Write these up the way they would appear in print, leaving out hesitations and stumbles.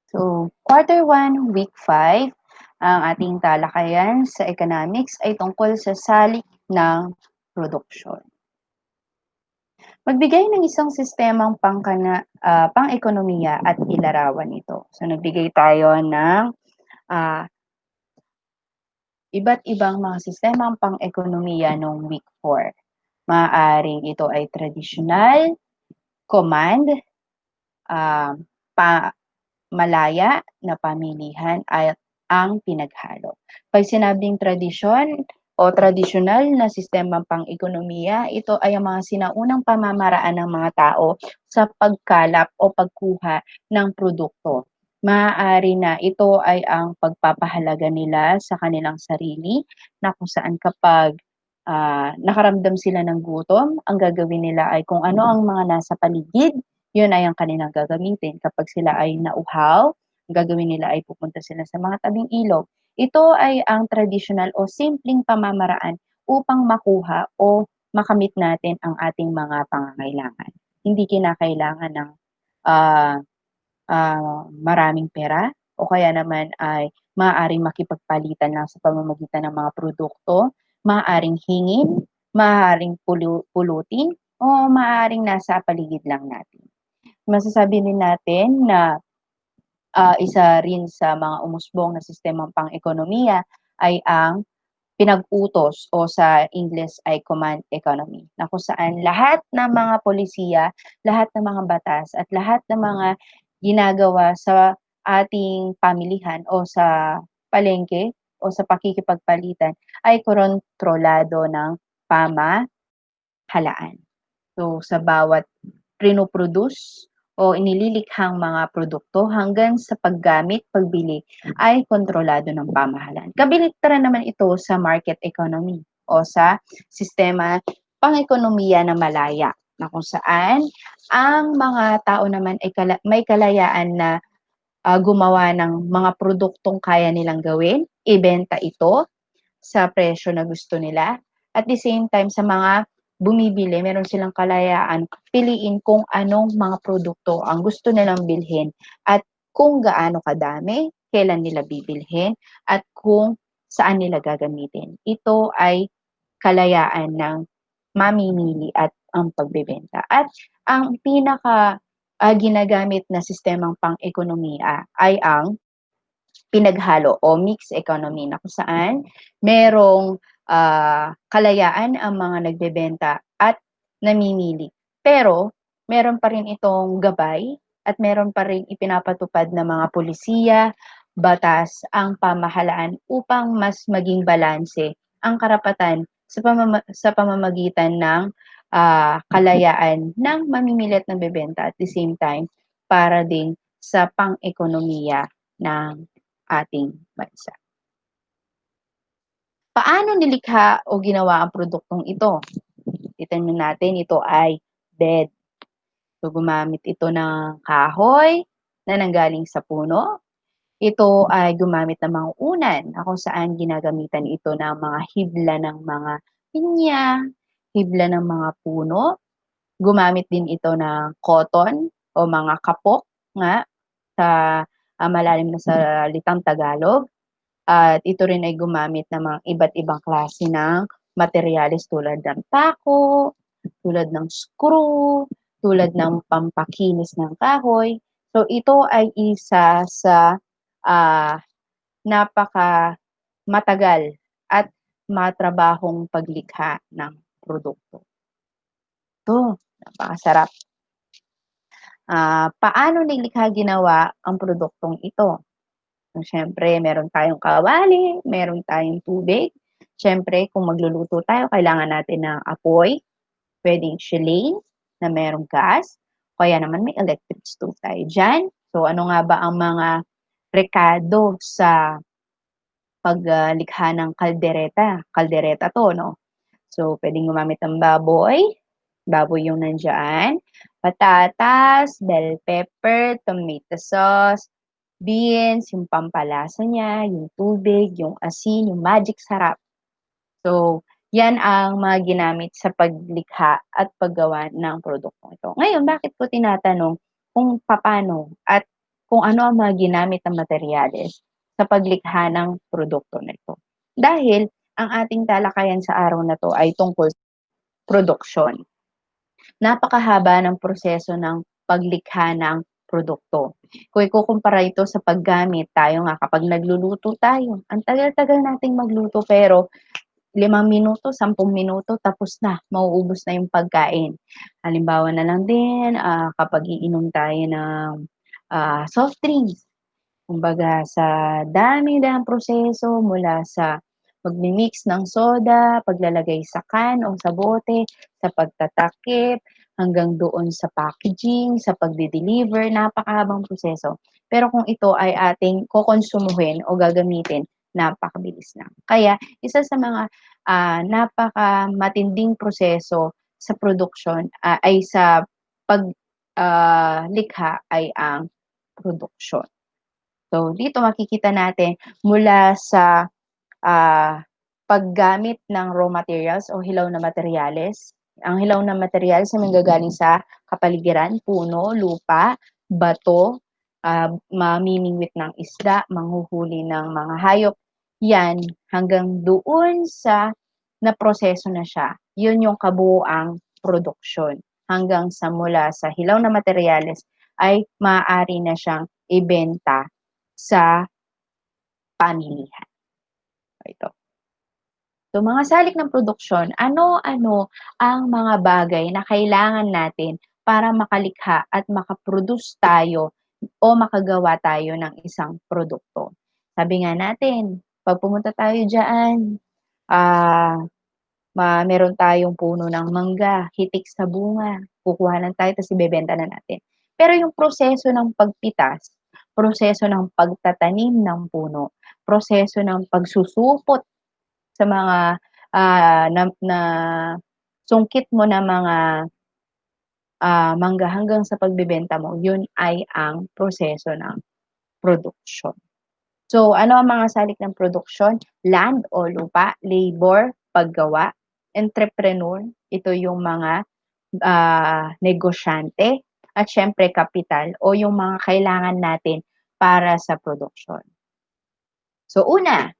So, Quarter 1, Week 5, ang ating talakayan sa economics ay tungkol sa salik ng produksyon. Magbigay ng isang sistemang pang-ekonomiya at ilarawan ito. So, nagbigay tayo ng ah, iba't ibang mga sistemang pang-ekonomiya noong Week 4. Maaaring ito ay tradisyonal, command, ah, pa malaya na pamilihan ay ang pinaghalo. Pag sinabing tradisyon o tradisyonal na sistemang pang-ekonomiya, ito ay ang mga sinaunang pamamaraan ng mga tao sa pagkalap o pagkuha ng produkto. Maaari na ito ay ang pagpapahalaga nila sa kanilang sarili na kung saan kapag nakaramdam sila ng gutom, ang gagawin nila ay kung ano ang mga nasa paligid, yun ay ang kanilang gagamitin. Kapag sila ay nauhaw, ang gagawin nila ay pupunta sila sa mga tabing ilog. Ito ay ang traditional o simpleng pamamaraan upang makuha o makamit natin ang ating mga pangangailangan. Hindi kinakailangan ng ah, maraming pera o kaya naman ay maaaring makipagpalitan lang sa pamamagitan ng mga produkto, maaaring hingin, maaaring pulutin, o maaaring nasa paligid lang natin. Masasabi din natin na isa rin sa mga umusbong na sistemang pang-ekonomiya ay ang pinag-utos o sa English ay command economy, na kung saan lahat ng mga polisiya, lahat ng mga batas at lahat ng mga ginagawa sa ating pamilihan o sa palengke o sa pakikipagpalitan ay kontrolado ng pamahalaan. So, sa bawat pinoproduce o inililikhang mga produkto hanggang sa paggamit, pagbili ay kontrolado ng pamahalaan. Kabaliktaran naman ito sa market economy o sa sistema pang-ekonomiya na malaya na kung saan ang mga tao naman ay may kalayaan na gumawa ng mga produktong kaya nilang gawin, ibenta ito sa presyo na gusto nila. At the same time, sa mga bumibili, meron silang kalayaan piliin kung anong mga produkto ang gusto nilang bilhin at kung gaano kadami, kailan nila bibilhin, at kung saan nila gagamitin. Ito ay kalayaan ng mamimili at ang pagbebenta. At ang pinaka ginagamit na sistemang pang-ekonomiya ay ang pinaghalo o mixed economy na kung saan merong kalayaan ang mga nagbebenta at namimili. Pero meron pa rin itong gabay at meron pa rin ipinapatupad na mga pulisiya, batas ang pamahalaan upang mas maging balanse ang karapatan sa pamamagitan ng kalayaan ng mamimili at nagbebenta at the same time para din sa pang-ekonomiya ng ating bansa. Paano nilikha o ginawa ang produktong ito? Titingnan natin, ito ay bed. So, gumamit ito ng kahoy na nanggaling sa puno. Ito ay gumamit ng mga unan na kung saan ginagamitan ito ng mga hibla ng mga pinya, hibla ng mga puno. Gumamit din ito ng cotton o mga kapok nga sa malalim na salitang Tagalog. At ito rin ay gumamit ng mga iba't ibang klase ng materyales tulad ng pako, tulad ng screw, tulad ng pampakinis ng kahoy. So ito ay isa sa ah, napaka matagal at matrabahong paglikha ng produkto. Ito, napakasarap. Paano nilikha ginawa ang produktong ito? So, siyempre meron tayong kawali, meron tayong tubig. Siyempre kung magluluto tayo kailangan natin ng apoy, puwedeng shellane na merong gas, o kaya naman may electric stove tayo diyan. So, ano nga ba ang mga rekado sa paglikha ng kaldereta? Kaldereta 'to 'no. So, puwedeng gumamit ng baboy, baboy yung nandiyan, patatas, bell pepper, tomato sauce, beans, yung pampalasa niya, yung tubig, yung asin, yung magic sarap. So, yan ang mga ginamit sa paglikha at paggawa ng produktong ito. Ngayon, bakit ko tinatanong kung papaano at kung ano ang mga ginamit na materyales sa paglikha ng produkto nito. Dahil ang ating talakayan sa araw na 'to ay tungkol sa produksyon. Napakahaba ng proseso ng paglikha ng produkto. Kung ikukumpara ito sa paggamit, tayo nga kapag nagluluto tayo, ang tagal-tagal nating magluto pero 5 minuto, 10 minuto tapos na, mauubos na yung pagkain. Halimbawa na lang din, kapag iinom tayo ng, soft drinks. Kumbaga sa dami ng proseso mula sa pagmi-mix ng soda, paglalagay sa can o sa bote, sa pagtatakip, hanggang doon sa packaging, sa pagde-deliver, napakahabang proseso. Pero kung ito ay ating kokonsumuhin o gagamitin, napakabilis lang. Kaya isa sa mga, napakamatinding proseso sa produksyon, ay sa likha ay ang produksyon. So, dito makikita natin mula sa, ah, paggamit ng raw materials o hilaw na materyales. Ang hilaw na materyales ay manggagaling sa kapaligiran, puno, lupa, bato, mamimingwit ng isda, manghuhuli ng mga hayop, 'yan hanggang doon sa naproseso na siya. 'Yun yung kabuuang produksyon. Hanggang sa mula sa hilaw na materyales ay maaari na siyang ibenta sa pamilihan. Ito. So, mga salik ng produksyon, ano-ano ang mga bagay na kailangan natin para makalikha at makaproduce tayo o makagawa tayo ng isang produkto. Sabi nga natin, 'pag pumunta tayo diyaan, ah, meron tayong puno ng mangga, hitik sa bunga, kukuhanan tayo ta's ibebenta na natin. Pero yung proseso ng pagpitas, proseso ng pagtatanim ng puno, proseso ng pagsusupot sa mga, na sungkit mo na mga, mangga hanggang sa pagbebenta mo, yun ay ang proseso ng produksyon. So, ano ang mga salik ng produksyon? Land o lupa, labor, paggawa, entrepreneur, ito yung mga, negosyante, at siyempre kapital o yung mga kailangan natin para sa produksyon. So una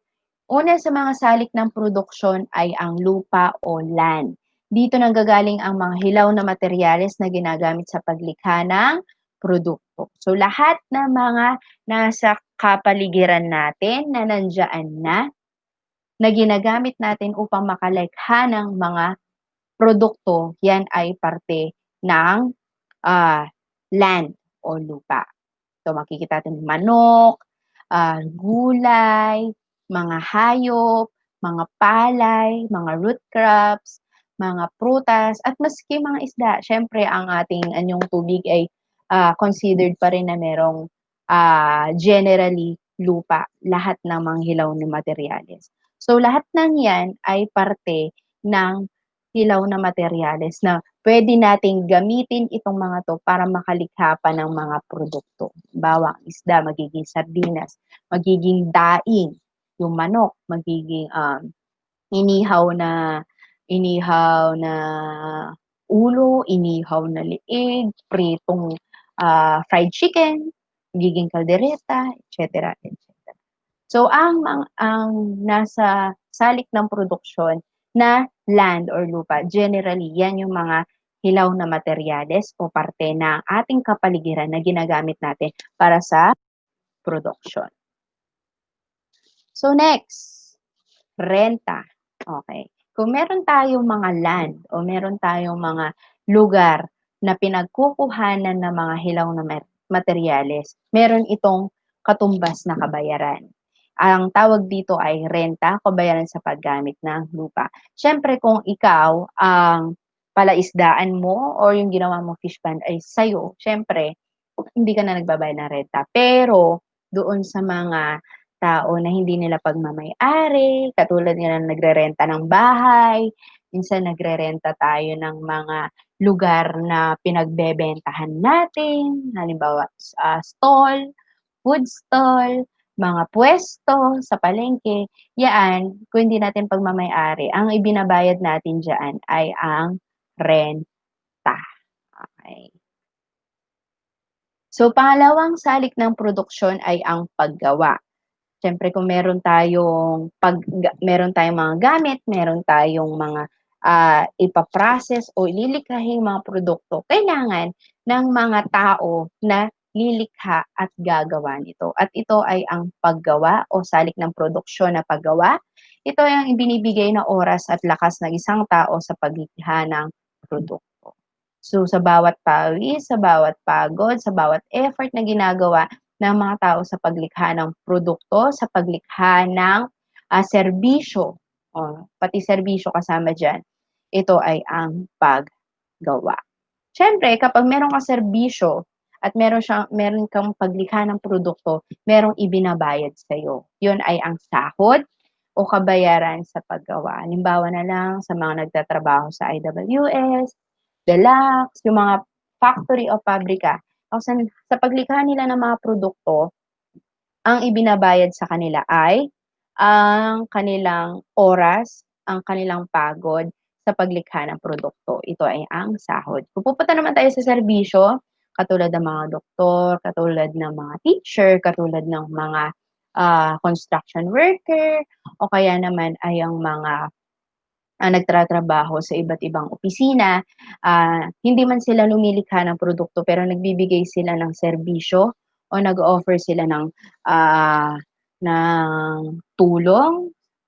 sa mga salik ng produksyon ay ang lupa o land. Dito nanggagaling ang mga hilaw na materyales na ginagamit sa paglikha ng produkto. So lahat ng mga nasa kapaligiran natin na nandiyan na ginagamit natin upang makalikha ng mga produkto, yan ay parte ng, land o lupa. So makikita natin manok, gulay, mga hayop, mga palay, mga root crops, mga prutas, at maski mga isda. Siyempre ang ating anyong tubig ay, considered pa rin na merong, generally lupa, lahat ng mga hilaw na materyales. So lahat ng 'yan ay parte ng hilaw na materyales na puwede nating gamitin itong mga 'to para makalikha pa ng mga produkto. Halimbawa, ang isda magiging sardinas, magiging daing, yung manok magiging, inihaw na ulo, inihaw na liig, pritong, fried chicken, magiging kaldereta, et cetera, et cetera. So ang nasa salik ng produksyon na land or lupa, generally yan yung mga hilaw na materyales o parte ng ating kapaligiran na ginagamit natin para sa production. So next, renta. Okay. Kung meron tayong mga land o meron tayong mga lugar na pinagkukuhanan ng mga hilaw na materyales, meron itong katumbas na kabayaran. Ang tawag dito ay renta, kabayaran sa paggamit ng lupa. Siyempre kung ikaw ang palaisdaan mo or yung ginawa mong fish pond ay sa'yo, siyempre hindi ka na nagbabayad ng renta. Pero doon sa mga tao na hindi nila pagmamay-ari, katulad nga ng nagrerenta ng bahay, minsan nagrerenta tayo ng mga lugar na pinagbebentahan natin, halimbawa, stall, food stall, mga puwesto sa palengke, yaan kung hindi natin pagmamay-ari, ang ibinabayad natin diyaan ay ang renta, okey. So, pangalawang salik ng produksyon ay ang paggawa. Siyempre kung meron tayong mga gamit, meron tayong mga, ipa-process o lilikhaing mga produkto, kailangan ng mga tao na lilikha at gagawa nito. At ito ay ang paggawa o salik ng produksyon na paggawa. Ito ay ang ibinibigay na oras at lakas ng isang tao sa paglikha ng produkto. So, sa bawat pawis, sa bawat pagod, sa bawat effort na ginagawa ng mga tao sa paglikha ng produkto, sa paglikha ng, serbisyo, pati serbisyo kasama diyan, ito ay ang paggawa. Siyempre kapag meron kang serbisyo at meron kang paglikha ng produkto, merong ibinabayad sa'yo. 'Yun ay ang sahod o kabayaran sa paggawa. Halimbawa na lang sa mga nagtatrabaho sa IWS, Deluxe, yung mga factory o pabrika, sa paglikha nila ng mga produkto, ang ibinabayad sa kanila ay ang kanilang oras, ang kanilang pagod sa paglikha ng produkto. Ito ay ang sahod. Kung pupunta naman tayo sa serbisyo, katulad ng mga doktor, katulad ng mga teacher, katulad ng mga construction worker, o kaya naman ay ang mga nagtatrabaho sa iba't ibang opisina, hindi man sila lumilikha ng produkto pero nagbibigay sila ng serbisyo o nag-o-offer sila ng tulong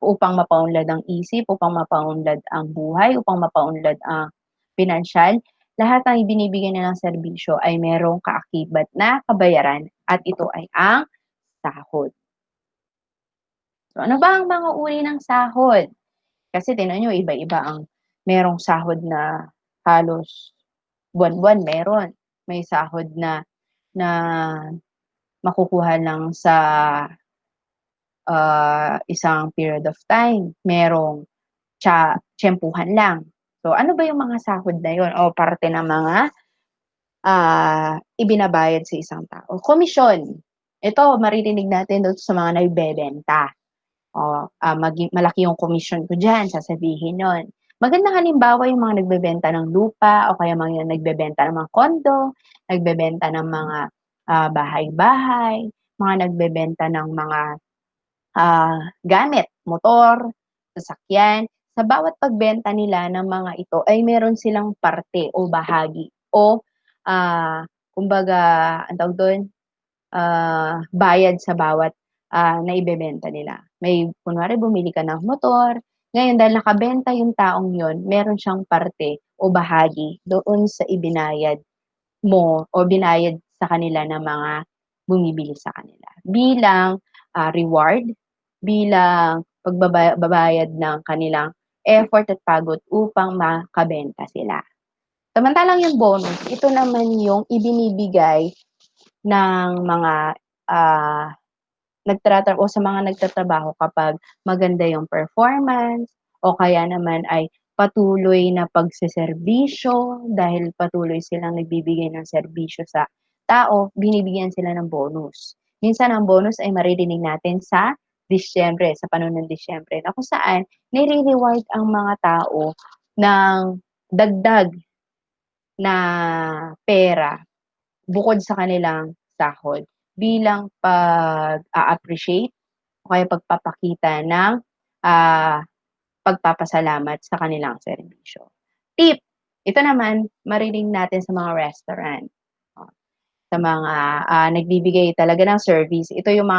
upang mapaunlad ang isip, upang mapaunlad ang buhay, upang mapaunlad ang pinansyal. Lahat ng ibinibigay nilang serbisyo ay merong kaakibat na kabayaran at ito ay ang sahod. So, ano ba ang mga uri ng sahod? Kasi tingnan niyo iba-iba ang merong sahod na halos buwan-buwan meron. May sahod na makukuha lang sa, isang period of time. Merong tiyempuhan lang. So, ano ba yung mga sahod na yun o parte ng mga, ibinabayad sa isang tao? Komisyon. Ito maririnig natin dun sa mga nagbebenta. Malaki yung komisyon ko diyan, sasabihin nun. Magandang halimbawa yung mga nagbebenta ng lupa o kaya mga nagbebenta ng mga kondo, nagbebenta ng mga, bahay-bahay, mga nagbebenta ng mga, gamit, motor, sasakyan. Sa bawat pagbenta nila ng mga ito ay meron silang parte o bahagi o, kumbaga anong tawag dun? Bayad sa bawat, naibebenta nila. May kunwari bumili ka ng motor, ngayon dahil nakabenta yung taong yun, meron siyang parte o bahagi doon sa ibinayad mo o binayad sa kanila ng mga bumibili sa kanila. Bilang, reward, bilang babayad ng kanilang effort at pagod upang makabenta sila. Samantalang yung bonus, ito naman yung ibinibigay ng mga, ah, o sa mga nagtatrabaho kapag maganda yung performance o kaya naman ay patuloy na pagseserbisyo dahil patuloy silang nagbibigay ng serbisyo sa tao, binibigyan sila ng bonus. Minsan ang bonus ay maririnig natin sa Disyembre, sa panahon ng Disyembre na kung saan nire-reward ang mga tao ng dagdag na pera bukod sa kanilang sahod bilang pag-a-appreciate o kaya pagpapakita ng, ah, pagpapasalamat sa kanilang serbisyo. Tip, ito naman maririnig natin sa mga restaurant, oh, sa mga, nagbibigay talaga ng service. Ito yung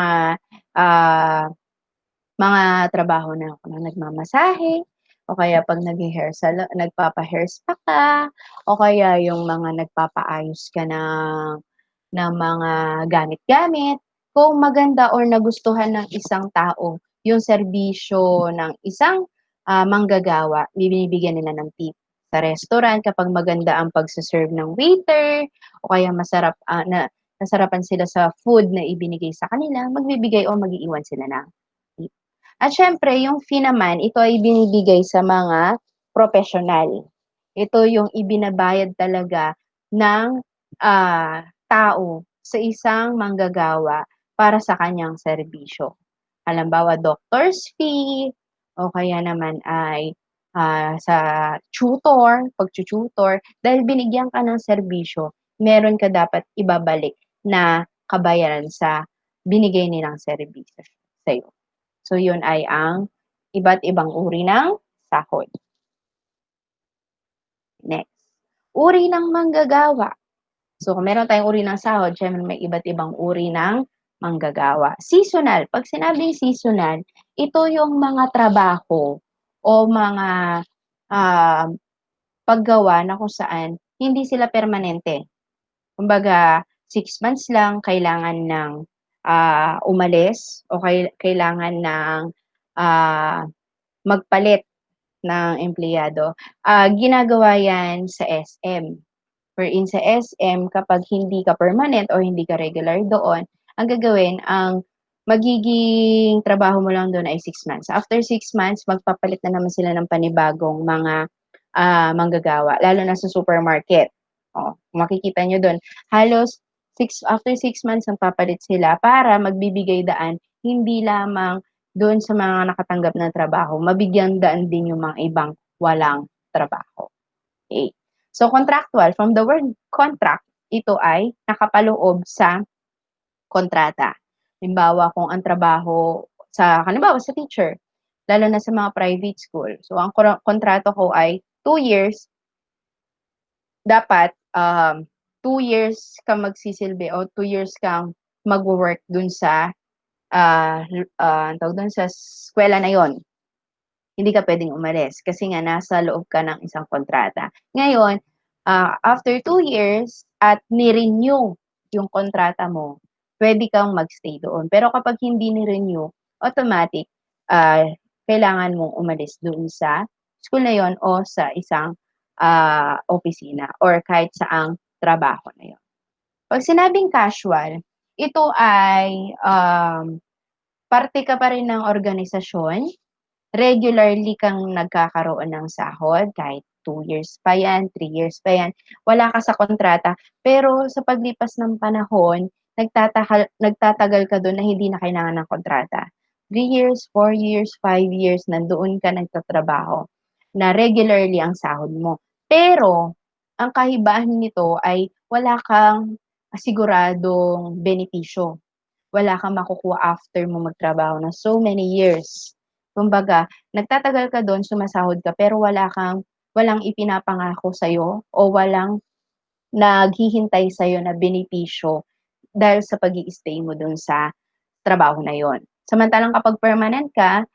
mga trabaho na kung nagmamasahe o kaya 'pag nagpapa-hair spa ka o kaya yung mga nagpapaayos ka ng mga gamit-gamit. Kung maganda or nagustuhan ng isang tao yung serbisyo ng isang, manggagawa, binibigyan nila ng tip. Sa restaurant kapag maganda ang pagse-serve ng waiter o kaya nasarapan sila sa food na ibinigay sa kanila, magbibigay o mag-iiwan sila ng tip. At siyempre yung fee naman, ito ay binibigay sa mga propesyonal. Ito yung ibinabayad talaga ng, tao sa isang manggagawa para sa kanyang serbisyo. Halimbawa, doctor's fee o kaya naman ay, sa tutor, pagtu-tutor, dahil binigyan ka ng serbisyo, meron ka dapat ibabalik na kabayaran sa binigay nilang serbisyo sa'yo. So, yun ay ang iba't ibang uri ng sahod. Next, uri ng manggagawa. So, kung meron tayong uri ng sahod, syempre may iba't ibang uri ng manggagawa. Seasonal. Pag sinabing seasonal, ito yung mga trabaho o mga ah, paggawa na kung saan hindi sila permanente. Kumbaga, 6 months lang kailangan ng umalis o kailangan ng ah, magpalit ng empleyado. Ginagawa yan sa SM. Wherein sa SM, kapag hindi ka permanent o hindi ka regular doon, ang gagawin, ang magiging trabaho mo lang doon ay 6 months. After 6 months, magpapalit na naman sila ng panibagong mga manggagawa, lalo na sa supermarket. O, makikita nyo doon, halos after 6 months, ang papalit sila para magbibigay daan, hindi lamang doon sa mga nakatanggap ng trabaho, mabigyan daan din yung mga ibang walang trabaho. Okay. So, contractual, from the word contract, ito ay nakapaloob sa kontrata. Halimbawa, kung ang trabaho halimbawa sa teacher, lalo na sa mga private school. So, ang kontrato ko ay 2 years, dapat 2 years kang magsisilbi o 2 years kang mag-work dun sa tawag dun sa eskwela na yon. Hindi ka pwedeng umalis kasi nga nasa loob ka ng isang kontrata. Ngayon, after 2 years at ni-renew yung kontrata mo, pwede kang magstay doon. Pero kapag hindi ni-renew, automatic, kailangan mong umalis doon sa school na yon o sa isang opisina or kahit saang trabaho na yon. Pag sinabing casual, ito ay parte ka pa rin ng organisasyon, regularly kang nagkakaroon ng sahod, kahit 2 years pa yan, 3 years pa yan, wala ka sa kontrata, pero sa paglipas ng panahon, nagtatagal ka doon na hindi na kailangan ng kontrata. 3 years, 4 years, 5 years, nandoon ka nagtatrabaho, na regularly ang sahod mo. Pero, ang kahibaan nito ay wala kang asiguradong benepisyo. Wala kang makukuha after mo magtrabaho na so many years. Kumbaga, nagtatagal ka do'n, sumasahod ka, pero walang ipinapangako sa'yo o walang naghihintay sa'yo na benepisyo dahil sa pag-i-stay mo do'n sa trabaho na yon. Samantalang kapag permanent ka,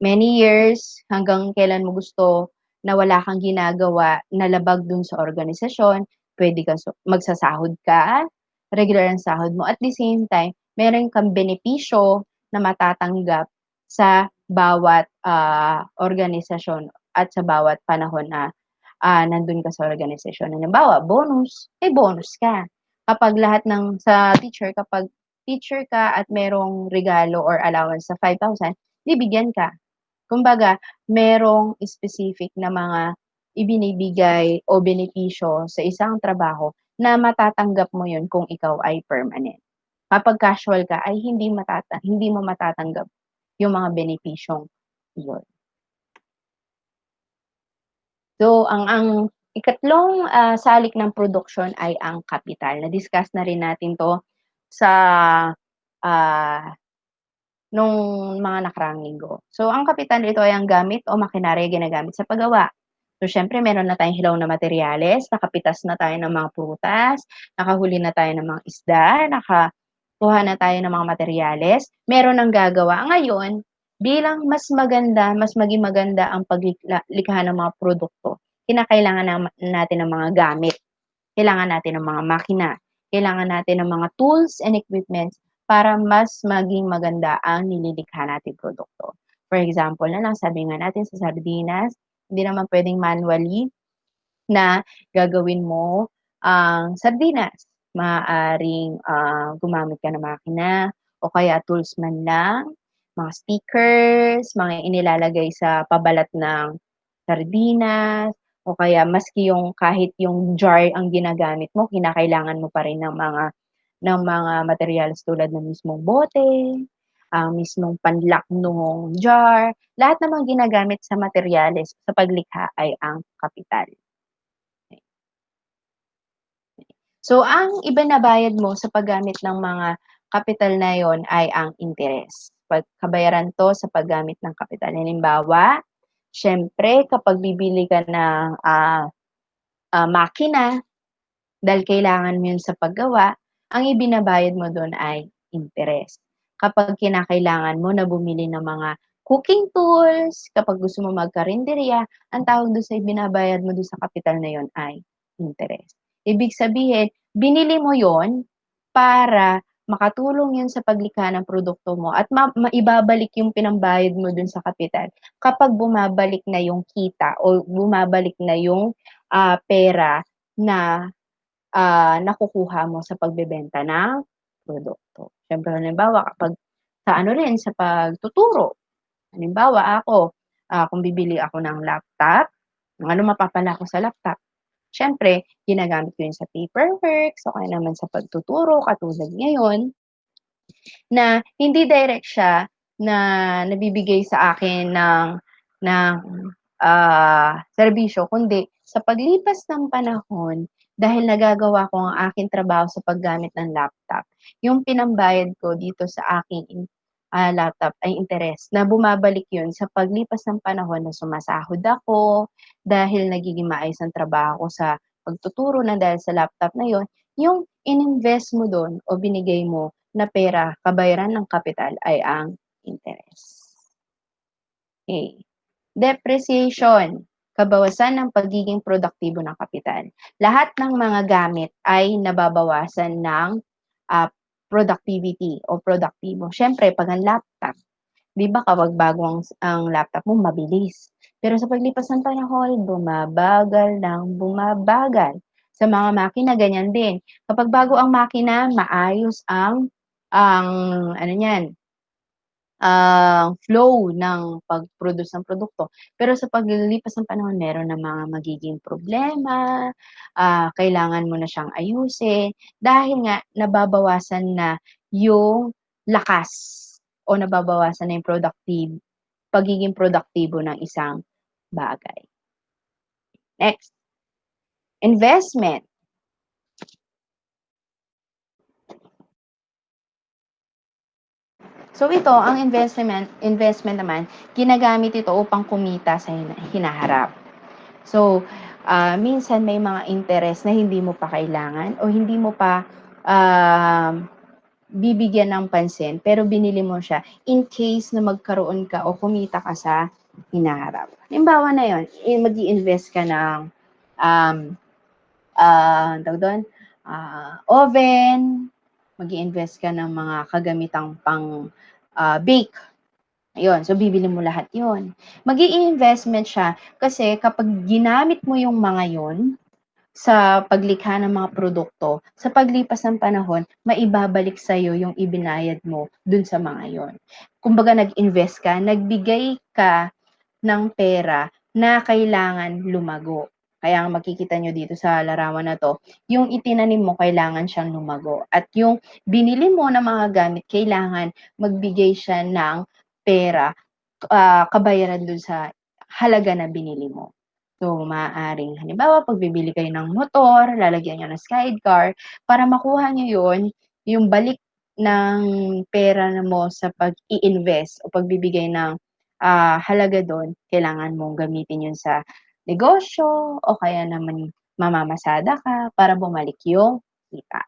many years, hanggang kailan mo gusto na wala kang ginagawa na labag do'n sa organisasyon, puwede kang magsasahod ka, regular ang sahod mo. At the same time, meron kang benepisyo na matatanggap sa bawat organisasyon at sa bawat panahon na nandun ka sa organisasyon. Halimbawa, bonus, may bonus ka. Kapag teacher ka at merong regalo or allowance sa 5,000, bibigyan ka. Kumbaga, merong specific na mga ibinibigay o benepisyo sa isang trabaho na matatanggap mo yun kung ikaw ay permanent. Kapag casual ka ay hindi mo matatanggap yung mga benepisyong yun. So, ang ikatlong salik ng produksyon ay ang kapital. Na-discuss na rin natin 'to sa ah, nung mga nakaraang linggo. So, ang kapital ito ay ang gamit o makinarya ginagamit sa paggawa. So, siyempre meron na tayong hilaw na materyales, nakapitas na tayo ng mga prutas, nakahuli na tayo ng mga isda, nakakuha na tayo ng mga materyales, meron ng gagawa. Ngayon, bilang mas maging maganda ang likha ng mga produkto, kinakailangan natin ng mga gamit, kailangan natin ng mga makina, kailangan natin ng mga tools and equipments para mas maging maganda ang nililikha nating produkto. For example na lang, sabi nga natin sa sardinas, hindi naman pwedeng manually na gagawin mo ang sardinas. Maaaring gumamit ka ng makina o kaya tools man lang, mga stickers, mga inilalagay sa pabalat ng sardinas, o kaya maski kahit yung jar ang ginagamit mo, kinakailangan mo pa rin ng mga materials tulad ng mismong bote, ang mismong panlock nung jar, lahat ng mga ginagamit sa materyales sa paglikha ay ang kapital. So, ang ibinabayad mo sa paggamit ng mga kapital na yon ay ang interes. Pagkabayaran 'to sa paggamit ng kapital. Halimbawa, siyempre kapag bibili ka ng, makina dahil kailangan mo 'yun sa paggawa, ang ibinabayad mo do'n ay interes. Kapag kinakailangan mo na bumili ng mga cooking tools, kapag gusto mo magkarenderya, ang tawag do'n sa ibinabayad mo do'n sa kapital na 'yun ay interes. Ibig sabihin, binili mo 'yun para makatulong 'yun sa paglikha ng produkto mo at maibabalik yung pinambayad mo do'n sa kapital kapag bumabalik na yung kita o bumabalik na yung, pera na nakukuha mo sa pagbebenta ng produkto. Siyempre halimbawa kapag sa ano rin, sa pagtuturo. Halimbawa ako, kung bibili ako ng laptop, kung ano mapapala ko sa laptop, siyempre ginagamit ko yun sa paperwork o kaya naman sa pagtuturo katulad ngayon na hindi direct siya na nabibigay sa akin ng, serbisyo kundi sa paglipas ng panahon dahil nagagawa ko ang aking trabaho sa paggamit ng laptop, yung pinambayad ko dito sa aking, laptop ay interes na bumabalik yun sa paglipas ng panahon na sumasahod ako, dahil nagiging maayos ang trabaho ko sa pagtuturo na dahil sa laptop na yun, yung ininvest mo dun o binigay mo na pera kabayaran ng kapital ay ang interes. Okay. Depreciation, kabawasan ng pagiging produktibo ng kapital. Lahat ng mga gamit ay nababawasan ng, ah, productivity o produktibo. Siyempre 'pag ang laptop, 'di ba kapag bago ang laptop mo mabilis, pero sa paglipas ng panahon bumabagal ng bumabagal. Sa mga makina ganyan din, kapag bago ang makina maayos ang ano niyan, ang flow ng pag-produce ng produkto. Pero sa paglilipas ng panahon meron ng mga magiging problema, kailangan mo na siyang ayusin dahil nga nababawasan na yung lakas o nababawasan na yung pagiging produktibo ng isang bagay. Next, investment. So ito, ang investment naman, ginagamit ito upang kumita sa hinaharap. So, minsan may mga interest na hindi mo pa kailangan o hindi mo pa, bibigyan ng pansin pero binili mo siya in case na magkaroon ka o kumita ka sa hinaharap. Halimbawa na yun, mag-i-invest ka ng, um, tawag dun, oven, mag-i-invest ka ng mga kagamitang pang, bake. Ayun, so bibili mo lahat yun. Magiging investment siya kasi kapag ginamit mo yung mga yun sa paglikha ng mga produkto, sa paglipas ng panahon, maibabalik sa'yo yung ibinayad mo dun sa mga yon. Kumbaga nag-invest ka, nagbigay ka ng pera na kailangan lumago. Kaya ang makikita nyo dito sa larawan na 'to, yung itinanim mo kailangan siyang lumago at yung binili mo na mga gamit kailangan magbigay siya ng pera, kabayaran dun sa halaga na binili mo. So, maaaring halimbawa 'pag bibili kayo ng motor, lalagyan niyo ng sidecar, para makuha niyo yun, yung balik ng pera mo sa pag-i-invest o pagbibigay ng halaga dun, kailangan mong gamitin yun sa negosyo o kaya naman mamamasada ka para bumalik yung kita.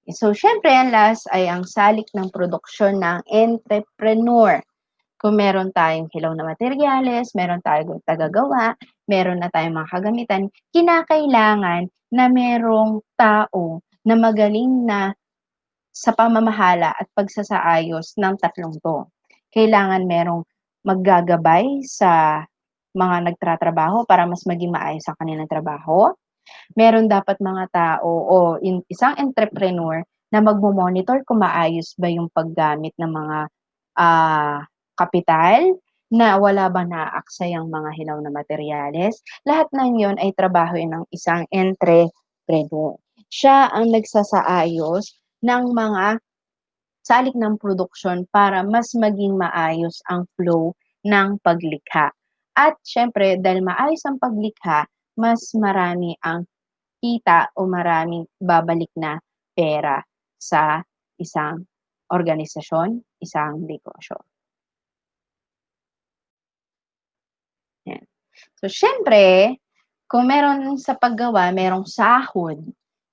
So, siyempre ang last ay ang salik ng produksyon ng entrepreneur. Kung meron tayong hilaw na materyales, meron tayong tagagawa, meron na tayong mga kagamitan, kinakailangan na merong tao na magaling na sa pamamahala at pagsasaayos ng tatlong 'to. Kailangan merong maggagabay sa mga nagtatrabaho para mas maging maayos ang kanilang trabaho. Meron dapat mga tao o isang entrepreneur na magmo-monitor kung maayos ba yung paggamit ng mga, kapital, na wala bang naaaksayang mga hilaw na materyales. Lahat ng yon ay trabaho ng isang entrepreneur. Siya ang nagsasaayos ng mga salik ng produksyon para mas maging maayos ang flow ng paglikha. At siyempre dahil maayos ang paglikha, mas marami ang kita o maraming babalik na pera sa isang organisasyon, isang negosyo. Yan. So, siyempre, kung meron sa paggawa, merong sahod,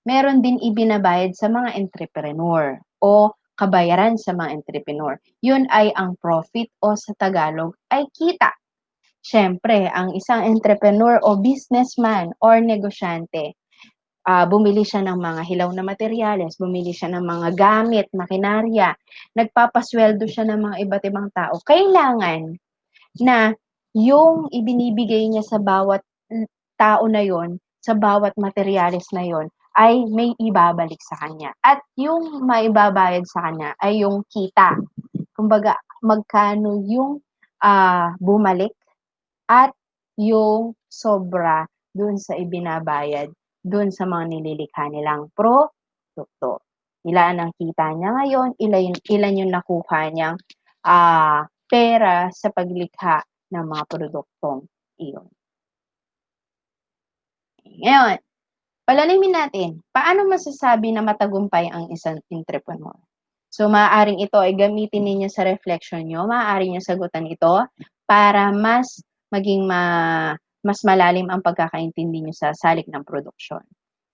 meron din ibinabayad sa mga entrepreneur o kabayaran sa mga entrepreneur. Yun ay ang profit o sa Tagalog ay kita. Siyempre, ang isang entrepreneur o businessman or negosyante, bumili siya ng mga hilaw na materyales, bumili siya ng mga gamit, makinarya, nagpapasweldo siya ng mga iba't ibang tao. Kailangan na yung ibinibigay niya sa bawat tao na yon, sa bawat materyales na yon, ay may ibabalik sa kanya. At yung maibabayad sa kanya ay yung kita. Kumbaga, magkano yung bumalik at yung sobra dun sa ibinabayad dun sa mga nililikha nilang produkto. Ilan ang kita niya ngayon, ilan yung nakuha niyang pera sa paglikha ng mga produktong iyon. Ngayon, palalimin natin, paano masasabi na matagumpay ang isang entrepreneur? So, maaaring ito ay gamitin ninyo sa reflection nyo, maaaring nyo sagutan ito para mas maging mas malalim ang pagkakaintindi nyo sa salik ng produksyon.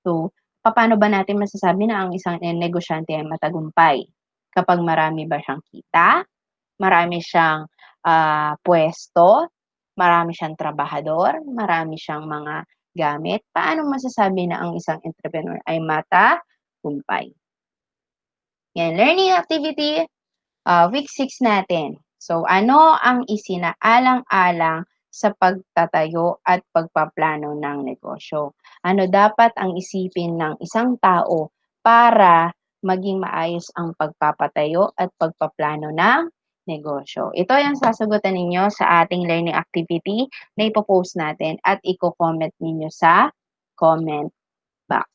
So, paano ba natin masasabi na ang isang negosyante ay matagumpay? Kapag marami ba siyang kita, marami siyang pwesto, marami siyang trabahador, marami siyang mga gamit, paano masasabi na ang isang entrepreneur ay matagumpay? Yan, learning activity, week 6 natin. So, ano ang isinaalang-alang sa pagtatayo at pagpaplano ng negosyo? Ano dapat ang isipin ng isang tao para maging maayos ang pagpapatayo at pagpaplano ng negosyo? Ito yung sasagutan ninyo sa ating learning activity na ipopost natin at i-comment ninyo sa comment box.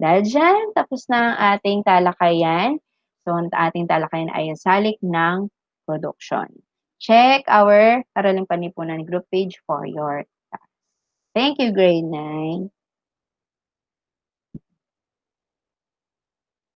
Dahil dyan, tapos na ang ating talakayan. So, ang ating talakayan ay ang salik ng production. Check our Araling Panipunan group page for your task. Thank you, grade 9.